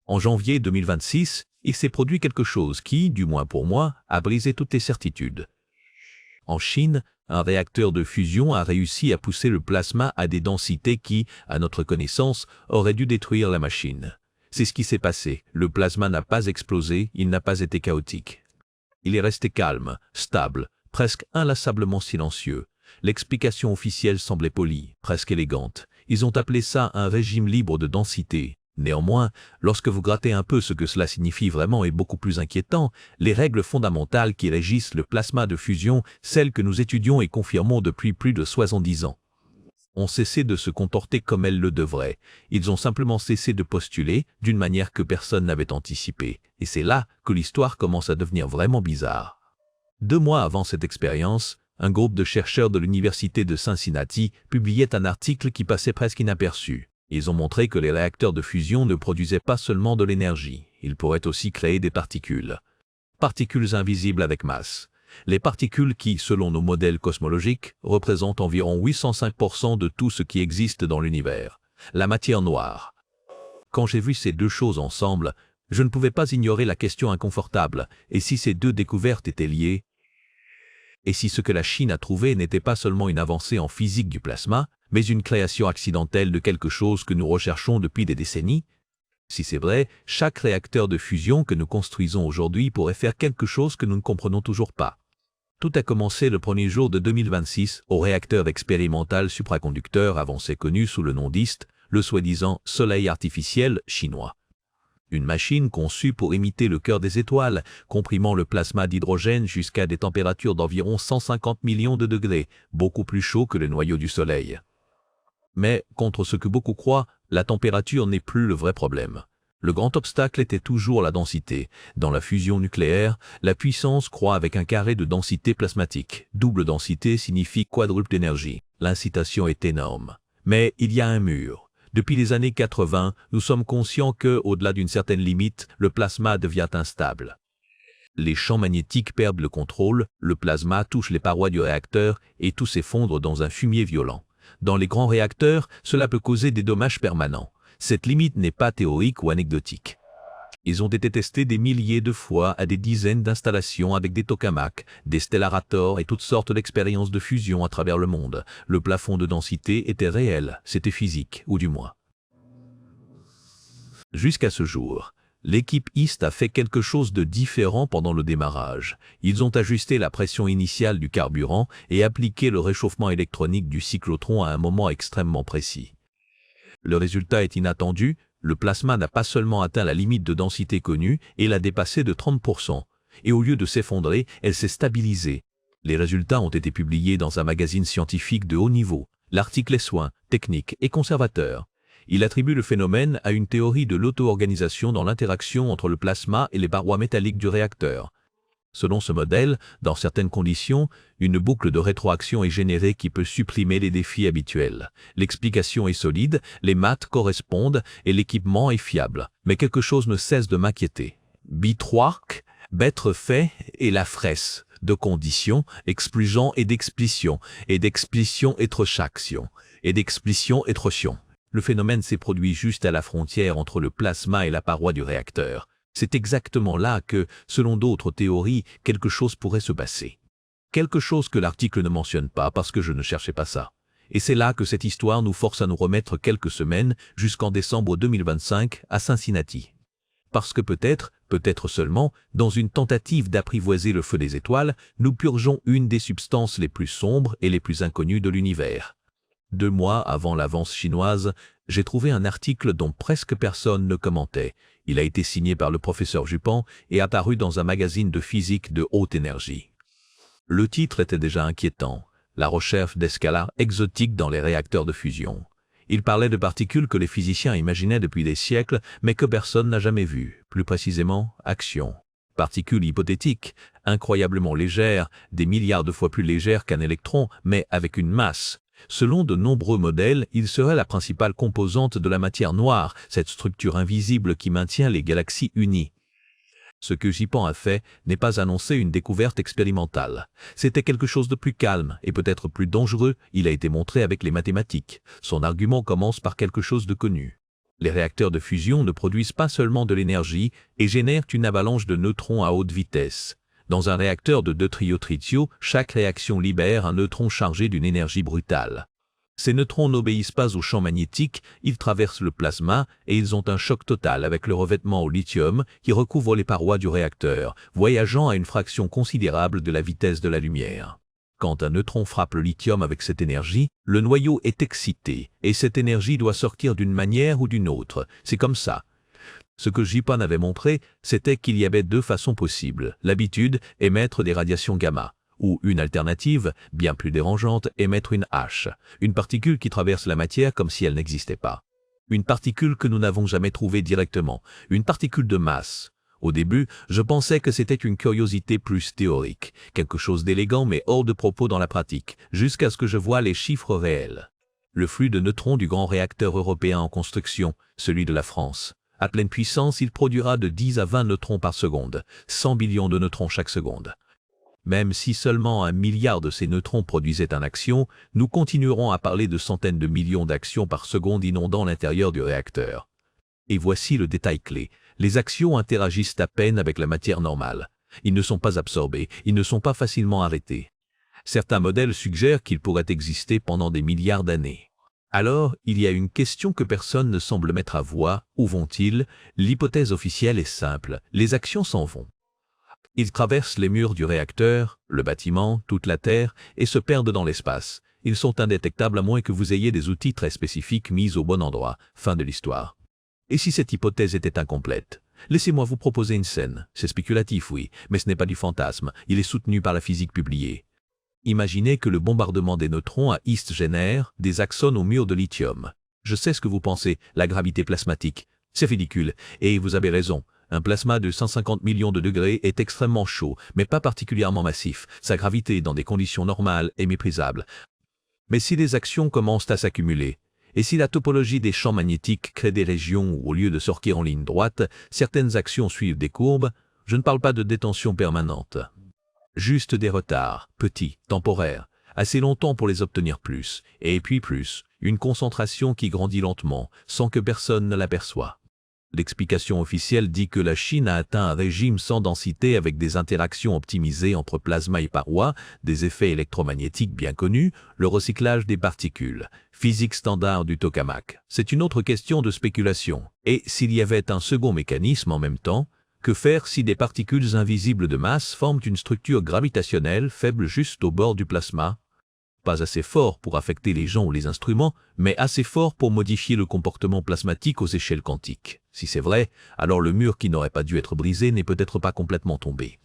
En janvier 2026, il s'est produit quelque chose qui, du moins pour moi, a brisé toutes les certitudes. En Chine, un réacteur de fusion a réussi à pousser le plasma à des densités qui, à notre connaissance, auraient dû détruire la machine. C'est ce qui s'est passé. Le plasma n'a pas explosé, il n'a pas été chaotique. Il est resté calme, stable, presque inlassablement silencieux. L'explication officielle semblait polie, presque élégante. Ils ont appelé ça un régime libre de densité. Néanmoins, lorsque vous grattez un peu ce que cela signifie vraiment est beaucoup plus inquiétant, les règles fondamentales qui régissent le plasma de fusion, celles que nous étudions et confirmons depuis plus de 70 ans, ont cessé de se comporter comme elles le devraient. Ils ont simplement cessé de postuler d'une manière que personne n'avait anticipée. Et c'est là que l'histoire commence à devenir vraiment bizarre. 2 mois avant cette expérience, un groupe de chercheurs de l'université de Cincinnati publiait un article qui passait presque inaperçu. Ils ont montré que les réacteurs de fusion ne produisaient pas seulement de l'énergie, ils pourraient aussi créer des particules. Particules invisibles avec masse. Les particules qui, selon nos modèles cosmologiques, représentent environ 805% de tout ce qui existe dans l'univers. La matière noire. Quand j'ai vu ces deux choses ensemble, je ne pouvais pas ignorer la question inconfortable. Et si ces deux découvertes étaient liées? Et si ce que la Chine a trouvé n'était pas seulement une avancée en physique du plasma, mais une création accidentelle de quelque chose que nous recherchons depuis des décennies? Si c'est vrai, chaque réacteur de fusion que nous construisons aujourd'hui pourrait faire quelque chose que nous ne comprenons toujours pas. Tout a commencé le premier jour de 2026 au réacteur expérimental supraconducteur avancé connu sous le nom d'IST, le soi-disant soleil artificiel chinois. Une machine conçue pour imiter le cœur des étoiles, comprimant le plasma d'hydrogène jusqu'à des températures d'environ 150 millions de degrés, beaucoup plus chaud que le noyau du Soleil. Mais, contre ce que beaucoup croient, la température n'est plus le vrai problème. Le grand obstacle était toujours la densité. Dans la fusion nucléaire, la puissance croît avec un carré de densité plasmatique. Double densité signifie quadruple d'énergie. L'incitation est énorme. Mais il y a un mur. Depuis les années 80, nous sommes conscients que, au-delà d'une certaine limite, le plasma devient instable. Les champs magnétiques perdent le contrôle, le plasma touche les parois du réacteur et tout s'effondre dans un fumier violent. Dans les grands réacteurs, cela peut causer des dommages permanents. Cette limite n'est pas théorique ou anecdotique. Ils ont été testés des milliers de fois à des dizaines d'installations avec des tokamaks, des stellarators et toutes sortes d'expériences de fusion à travers le monde. Le plafond de densité était réel, c'était physique, ou du moins. Jusqu'à ce jour, l'équipe IST a fait quelque chose de différent pendant le démarrage. Ils ont ajusté la pression initiale du carburant et appliqué le réchauffement électronique du cyclotron à un moment extrêmement précis. Le résultat est inattendu, le plasma n'a pas seulement atteint la limite de densité connue et l'a dépassé de 30%, et au lieu de s'effondrer, elle s'est stabilisée. Les résultats ont été publiés dans un magazine scientifique de haut niveau. L'article est soin, technique et conservateur. Il attribue le phénomène à une théorie de l'auto-organisation dans l'interaction entre le plasma et les parois métalliques du réacteur. Selon ce modèle, dans certaines conditions, une boucle de rétroaction est générée qui peut supprimer les défis habituels. L'explication est solide, les maths correspondent et l'équipement est fiable. Mais quelque chose ne cesse de m'inquiéter. Bitwark, bêtre fait et la fraisse, de conditions, exclusion et d'explication étrochaction, et d'explication étrotion. Le phénomène s'est produit juste à la frontière entre le plasma et la paroi du réacteur. C'est exactement là que, selon d'autres théories, quelque chose pourrait se passer. Quelque chose que l'article ne mentionne pas parce que je ne cherchais pas ça. Et c'est là que cette histoire nous force à nous remettre quelques semaines jusqu'en décembre 2025 à Cincinnati. Parce que peut-être seulement, dans une tentative d'apprivoiser le feu des étoiles, nous purgeons une des substances les plus sombres et les plus inconnues de l'univers. 2 mois avant l'avance chinoise, j'ai trouvé un article dont presque personne ne commentait. Il a été signé par le professeur Jupan et apparu dans un magazine de physique de haute énergie. Le titre était déjà inquiétant, la recherche d'escalars exotiques dans les réacteurs de fusion. Il parlait de particules que les physiciens imaginaient depuis des siècles, mais que personne n'a jamais vues, plus précisément, action. Particules hypothétiques, incroyablement légères, des milliards de fois plus légères qu'un électron, mais avec une masse. Selon de nombreux modèles, il serait la principale composante de la matière noire, cette structure invisible qui maintient les galaxies unies. Ce que Jupan a fait n'est pas annoncer une découverte expérimentale. C'était quelque chose de plus calme et peut-être plus dangereux, il a été montré avec les mathématiques. Son argument commence par quelque chose de connu. Les réacteurs de fusion ne produisent pas seulement de l'énergie et génèrent une avalanche de neutrons à haute vitesse. Dans un réacteur de deutério-tritium, chaque réaction libère un neutron chargé d'une énergie brutale. Ces neutrons n'obéissent pas au champ magnétique, ils traversent le plasma et ils ont un choc total avec le revêtement au lithium qui recouvre les parois du réacteur, voyageant à une fraction considérable de la vitesse de la lumière. Quand un neutron frappe le lithium avec cette énergie, le noyau est excité et cette énergie doit sortir d'une manière ou d'une autre. C'est comme ça. Ce que Jipan avait montré, c'était qu'il y avait deux façons possibles. L'habitude, émettre des radiations gamma. Ou une alternative, bien plus dérangeante, émettre une H, une particule qui traverse la matière comme si elle n'existait pas. Une particule que nous n'avons jamais trouvée directement, une particule de masse. Au début, je pensais que c'était une curiosité plus théorique, quelque chose d'élégant mais hors de propos dans la pratique, jusqu'à ce que je voie les chiffres réels. Le flux de neutrons du grand réacteur européen en construction, celui de la France. À pleine puissance, il produira de 10 à 20 neutrons par seconde, 100 billions de neutrons chaque seconde. Même si seulement 1 milliard de ces neutrons produisaient une action, nous continuerons à parler de centaines de millions d'actions par seconde inondant l'intérieur du réacteur. Et voici le détail clé. Les actions interagissent à peine avec la matière normale. Ils ne sont pas absorbés, ils ne sont pas facilement arrêtés. Certains modèles suggèrent qu'ils pourraient exister pendant des milliards d'années. Alors, il y a une question que personne ne semble mettre à voix. Où vont-ils? L'hypothèse officielle est simple. Les actions s'en vont. Ils traversent les murs du réacteur, le bâtiment, toute la Terre, et se perdent dans l'espace. Ils sont indétectables à moins que vous ayez des outils très spécifiques mis au bon endroit. Fin de l'histoire. Et si cette hypothèse était incomplète? Laissez-moi vous proposer une scène. C'est spéculatif, oui, mais ce n'est pas du fantasme. Il est soutenu par la physique publiée. Imaginez que le bombardement des neutrons à East génère des axones au mur de lithium. Je sais ce que vous pensez, la gravité plasmatique. C'est ridicule, et vous avez raison. Un plasma de 150 millions de degrés est extrêmement chaud, mais pas particulièrement massif. Sa gravité, dans des conditions normales, est méprisable. Mais si les actions commencent à s'accumuler, et si la topologie des champs magnétiques crée des régions où, au lieu de sortir en ligne droite, certaines actions suivent des courbes, je ne parle pas de détention permanente. Juste des retards, petits, temporaires, assez longtemps pour les obtenir plus, et puis plus, une concentration qui grandit lentement, sans que personne ne l'aperçoive. L'explication officielle dit que la Chine a atteint un régime sans densité avec des interactions optimisées entre plasma et parois, des effets électromagnétiques bien connus, le recyclage des particules, physique standard du tokamak. C'est une autre question de spéculation. Et s'il y avait un second mécanisme en même temps, que faire si des particules invisibles de masse forment une structure gravitationnelle faible juste au bord du plasma? Pas assez fort pour affecter les gens ou les instruments, mais assez fort pour modifier le comportement plasmatique aux échelles quantiques. Si c'est vrai, alors le mur qui n'aurait pas dû être brisé n'est peut-être pas complètement tombé.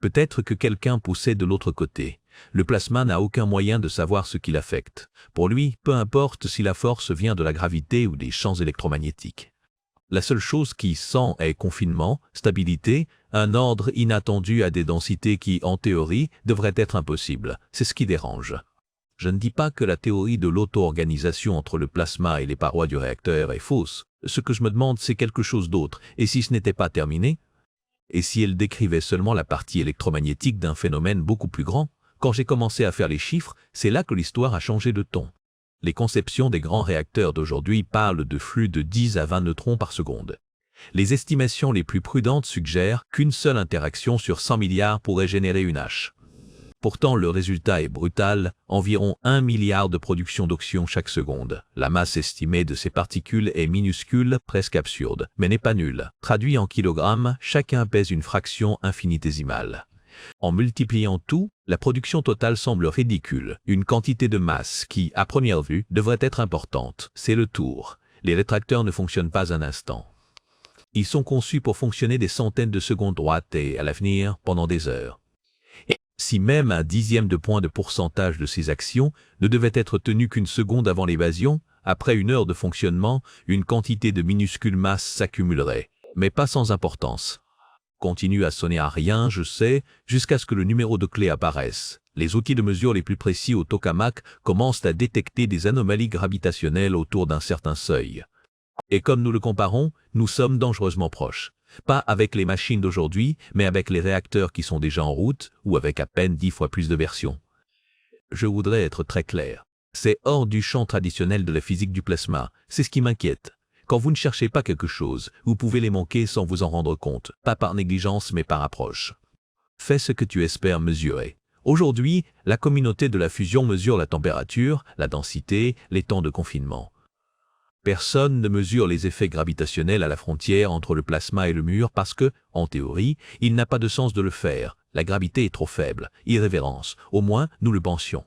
Peut-être que quelqu'un poussait de l'autre côté. Le plasma n'a aucun moyen de savoir ce qui l'affecte. Pour lui, peu importe si la force vient de la gravité ou des champs électromagnétiques. La seule chose qui sent est confinement, stabilité, un ordre inattendu à des densités qui, en théorie, devraient être impossibles. C'est ce qui dérange. Je ne dis pas que la théorie de l'auto-organisation entre le plasma et les parois du réacteur est fausse. Ce que je me demande, c'est quelque chose d'autre. Et si ce n'était pas terminé? Et si elle décrivait seulement la partie électromagnétique d'un phénomène beaucoup plus grand? Quand j'ai commencé à faire les chiffres, c'est là que l'histoire a changé de ton. Les conceptions des grands réacteurs d'aujourd'hui parlent de flux de 10 à 20 neutrons par seconde. Les estimations les plus prudentes suggèrent qu'une seule interaction sur 100 milliards pourrait générer une H. Pourtant, le résultat est brutal, environ 1 milliard de production d'oxyons chaque seconde. La masse estimée de ces particules est minuscule, presque absurde, mais n'est pas nulle. Traduit en kilogrammes, chacun pèse une fraction infinitésimale. En multipliant tout, la production totale semble ridicule. Une quantité de masse qui, à première vue, devrait être importante. C'est le tour. Les rétracteurs ne fonctionnent pas un instant. Ils sont conçus pour fonctionner des centaines de secondes droites et, à l'avenir, pendant des heures. Et si même un dixième de point de pourcentage de ces actions ne devait être tenu qu'une seconde avant l'évasion, après une heure de fonctionnement, une quantité de minuscule masse s'accumulerait, mais pas sans importance. Continue à sonner à rien, je sais, jusqu'à ce que le numéro de clé apparaisse. Les outils de mesure les plus précis au tokamak commencent à détecter des anomalies gravitationnelles autour d'un certain seuil. Et comme nous le comparons, nous sommes dangereusement proches. Pas avec les machines d'aujourd'hui, mais avec les réacteurs qui sont déjà en route, ou avec à peine 10 fois plus de versions. Je voudrais être très clair. C'est hors du champ traditionnel de la physique du plasma, c'est ce qui m'inquiète. Quand vous ne cherchez pas quelque chose, vous pouvez les manquer sans vous en rendre compte, pas par négligence mais par approche. Fais ce que tu espères mesurer. Aujourd'hui, la communauté de la fusion mesure la température, la densité, les temps de confinement. Personne ne mesure les effets gravitationnels à la frontière entre le plasma et le mur parce que, en théorie, il n'a pas de sens de le faire. La gravité est trop faible, irrévérence, au moins nous le pensions.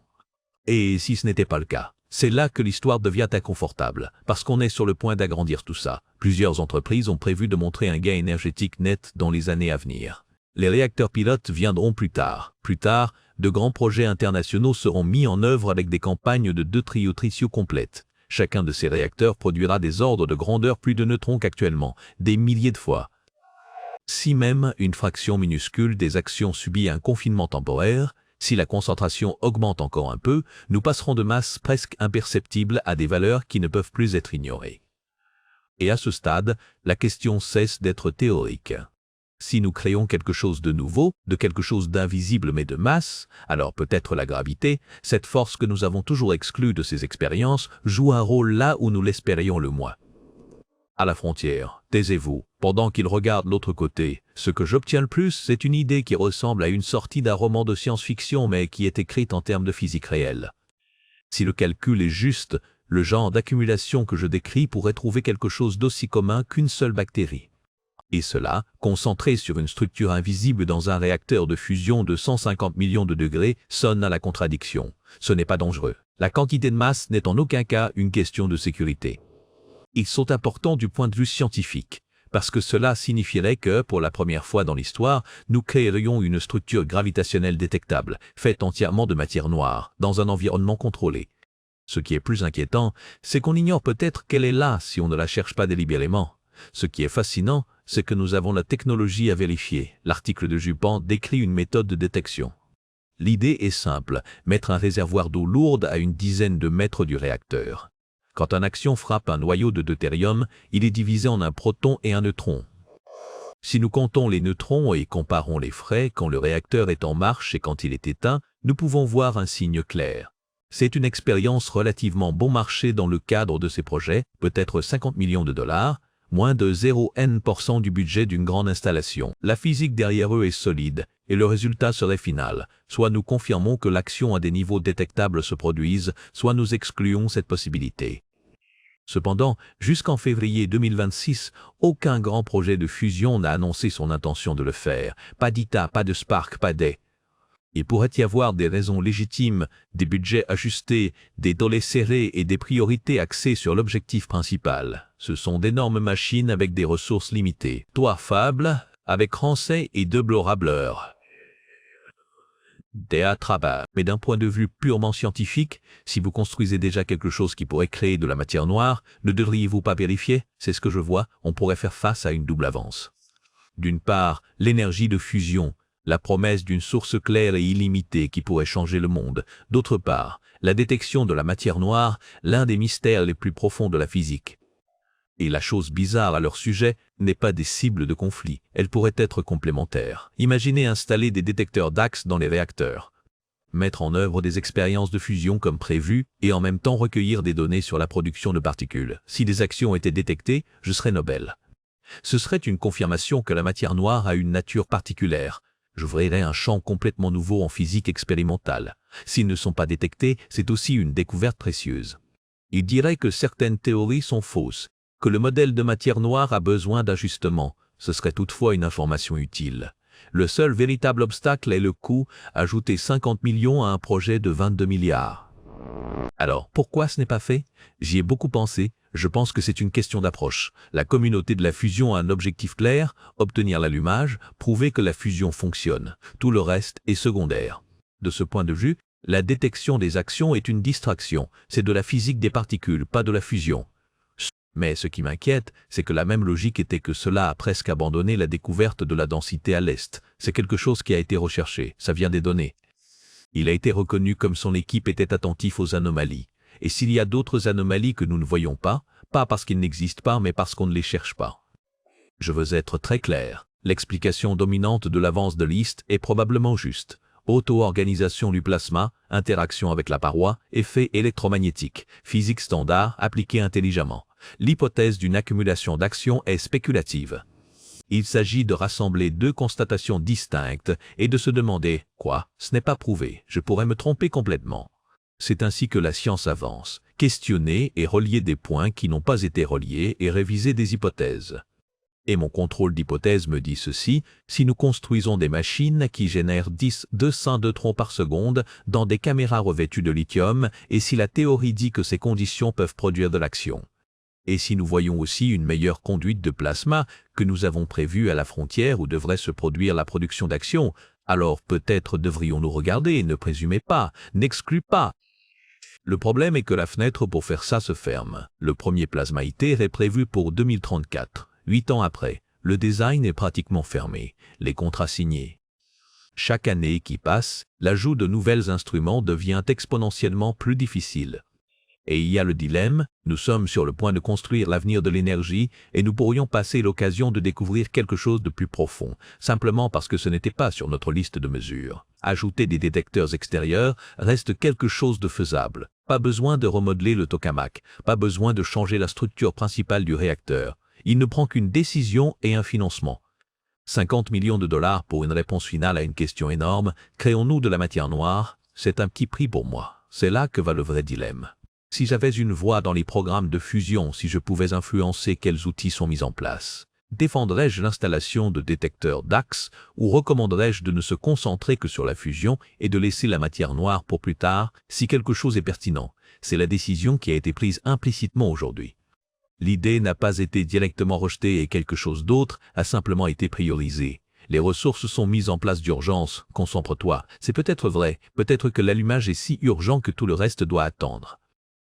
Et si ce n'était pas le cas, c'est là que l'histoire devient inconfortable, parce qu'on est sur le point d'agrandir tout ça. Plusieurs entreprises ont prévu de montrer un gain énergétique net dans les années à venir. Les réacteurs pilotes viendront plus tard. Plus tard, de grands projets internationaux seront mis en œuvre avec des campagnes de deutério-tritium complètes. Chacun de ces réacteurs produira des ordres de grandeur plus de neutrons qu'actuellement, des milliers de fois. Si même une fraction minuscule des actions subit un confinement temporaire, si la concentration augmente encore un peu, nous passerons de masse presque imperceptible à des valeurs qui ne peuvent plus être ignorées. Et à ce stade, la question cesse d'être théorique. Si nous créons quelque chose de nouveau, de quelque chose d'invisible mais de masse, alors peut-être la gravité, cette force que nous avons toujours exclue de ces expériences, joue un rôle là où nous l'espérions le moins. À la frontière, taisez-vous, pendant qu'il regarde l'autre côté. Ce que j'obtiens le plus, c'est une idée qui ressemble à une sortie d'un roman de science-fiction mais qui est écrite en termes de physique réelle. Si le calcul est juste, le genre d'accumulation que je décris pourrait trouver quelque chose d'aussi commun qu'une seule bactérie. Et cela, concentré sur une structure invisible dans un réacteur de fusion de 150 millions de degrés, sonne à la contradiction. Ce n'est pas dangereux. La quantité de masse n'est en aucun cas une question de sécurité. Ils sont importants du point de vue scientifique, parce que cela signifierait que, pour la première fois dans l'histoire, nous créerions une structure gravitationnelle détectable, faite entièrement de matière noire, dans un environnement contrôlé. Ce qui est plus inquiétant, c'est qu'on ignore peut-être qu'elle est là si on ne la cherche pas délibérément. Ce qui est fascinant, c'est que nous avons la technologie à vérifier. L'article de Jupan décrit une méthode de détection. L'idée est simple, mettre un réservoir d'eau lourde à une dizaine de mètres du réacteur. Quand un action frappe un noyau de deutérium, il est divisé en un proton et un neutron. Si nous comptons les neutrons et comparons les frais quand le réacteur est en marche et quand il est éteint, nous pouvons voir un signe clair. C'est une expérience relativement bon marché dans le cadre de ces projets, peut-être 50 millions de dollars, moins de 0,n% du budget d'une grande installation. La physique derrière eux est solide, et le résultat serait final. Soit nous confirmons que l'action à des niveaux détectables se produise, soit nous excluons cette possibilité. Cependant, jusqu'en février 2026, aucun grand projet de fusion n'a annoncé son intention de le faire. Pas d'ITA, pas de Spark, pas des... Il pourrait y avoir des raisons légitimes, des budgets ajustés, des délais serrés et des priorités axées sur l'objectif principal. Ce sont d'énormes machines avec des ressources limitées. Toi, Fable, avec Rancet et Deblorabler. Des attrapes. Mais d'un point de vue purement scientifique, si vous construisez déjà quelque chose qui pourrait créer de la matière noire, ne devriez-vous pas vérifier? C'est ce que je vois, on pourrait faire face à une double avance. D'une part, l'énergie de fusion, la promesse d'une source claire et illimitée qui pourrait changer le monde. D'autre part, la détection de la matière noire, l'un des mystères les plus profonds de la physique. Et la chose bizarre à leur sujet n'est pas des cibles de conflit, elles pourraient être complémentaires. Imaginez installer des détecteurs d'axes dans les réacteurs, mettre en œuvre des expériences de fusion comme prévu et en même temps recueillir des données sur la production de particules. Si des actions étaient détectées, je serais Nobel. Ce serait une confirmation que la matière noire a une nature particulière. J'ouvrirai un champ complètement nouveau en physique expérimentale. S'ils ne sont pas détectés, c'est aussi une découverte précieuse. Il dirait que certaines théories sont fausses, que le modèle de matière noire a besoin d'ajustement. Ce serait toutefois une information utile. Le seul véritable obstacle est le coût, ajouter 50 millions à un projet de 22 milliards. Alors, pourquoi ce n'est pas fait? J'y ai beaucoup pensé. Je pense que c'est une question d'approche. La communauté de la fusion a un objectif clair, obtenir l'allumage, prouver que la fusion fonctionne. Tout le reste est secondaire. De ce point de vue, la détection des actions est une distraction. C'est de la physique des particules, pas de la fusion. Mais ce qui m'inquiète, c'est que la même logique était que cela a presque abandonné la découverte de la densité à l'Est. C'est quelque chose qui a été recherché, ça vient des données. Il a été reconnu comme son équipe était attentif aux anomalies. Et s'il y a d'autres anomalies que nous ne voyons pas parce qu'ils n'existent pas, mais parce qu'on ne les cherche pas. Je veux être très clair, l'explication dominante de l'avance de Liszt est probablement juste. auto-organisation du plasma, interaction avec la paroi, effet électromagnétique, physique standard appliquée intelligemment. L'hypothèse d'une accumulation d'actions est spéculative. Il s'agit de rassembler deux constatations distinctes et de se demander « Quoi? Ce n'est pas prouvé, je pourrais me tromper complètement ». C'est ainsi que la science avance, questionner et relier des points qui n'ont pas été reliés et réviser des hypothèses. Et mon contrôle d'hypothèse me dit ceci, si nous construisons des machines qui génèrent 10-200 neutrons par seconde dans des caméras revêtues de lithium et si la théorie dit que ces conditions peuvent produire de l'action. Et si nous voyons aussi une meilleure conduite de plasma que nous avons prévue à la frontière où devrait se produire la production d'action, alors peut-être devrions-nous regarder, ne présumez pas, n'excluez pas. Le problème est que la fenêtre pour faire ça se ferme. Le premier plasma ITER est prévu pour 2034. 8 ans après, le design est pratiquement fermé, les contrats signés. Chaque année qui passe, l'ajout de nouveaux instruments devient exponentiellement plus difficile. Et il y a le dilemme, nous sommes sur le point de construire l'avenir de l'énergie et nous pourrions passer l'occasion de découvrir quelque chose de plus profond, simplement parce que ce n'était pas sur notre liste de mesures. Ajouter des détecteurs extérieurs reste quelque chose de faisable. Pas besoin de remodeler le tokamak, pas besoin de changer la structure principale du réacteur. Il ne prend qu'une décision et un financement. 50 millions de dollars pour une réponse finale à une question énorme, créons-nous de la matière noire? C'est un petit prix pour moi. C'est là que va le vrai dilemme. Si j'avais une voix dans les programmes de fusion, si je pouvais influencer quels outils sont mis en place, défendrais-je l'installation de détecteurs DAX ou recommanderais-je de ne se concentrer que sur la fusion et de laisser la matière noire pour plus tard si quelque chose est pertinent? C'est la décision qui a été prise implicitement aujourd'hui. L'idée n'a pas été directement rejetée et quelque chose d'autre a simplement été priorisé. Les ressources sont mises en place d'urgence, concentre-toi. C'est peut-être vrai, peut-être que l'allumage est si urgent que tout le reste doit attendre.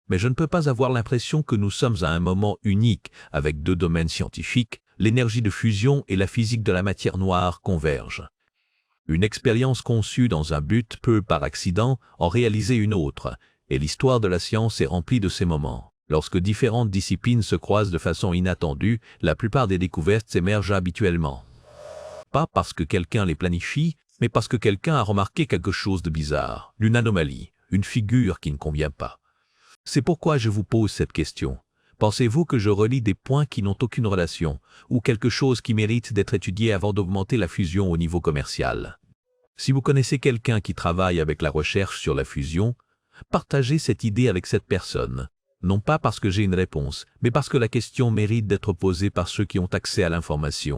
Mais je ne peux pas avoir l'impression que nous sommes à un moment unique avec deux domaines scientifiques, l'énergie de fusion et la physique de la matière noire convergent. Une expérience conçue dans un but peut, par accident, en réaliser une autre, et l'histoire de la science est remplie de ces moments. Lorsque différentes disciplines se croisent de façon inattendue, la plupart des découvertes émergent habituellement. Pas parce que quelqu'un les planifie, mais parce que quelqu'un a remarqué quelque chose de bizarre, une anomalie, une figure qui ne convient pas. C'est pourquoi je vous pose cette question. Pensez-vous que je relie des points qui n'ont aucune relation, ou quelque chose qui mérite d'être étudié avant d'augmenter la fusion au niveau commercial? Si vous connaissez quelqu'un qui travaille avec la recherche sur la fusion, partagez cette idée avec cette personne. Non pas parce que j'ai une réponse, mais parce que la question mérite d'être posée par ceux qui ont accès à l'information.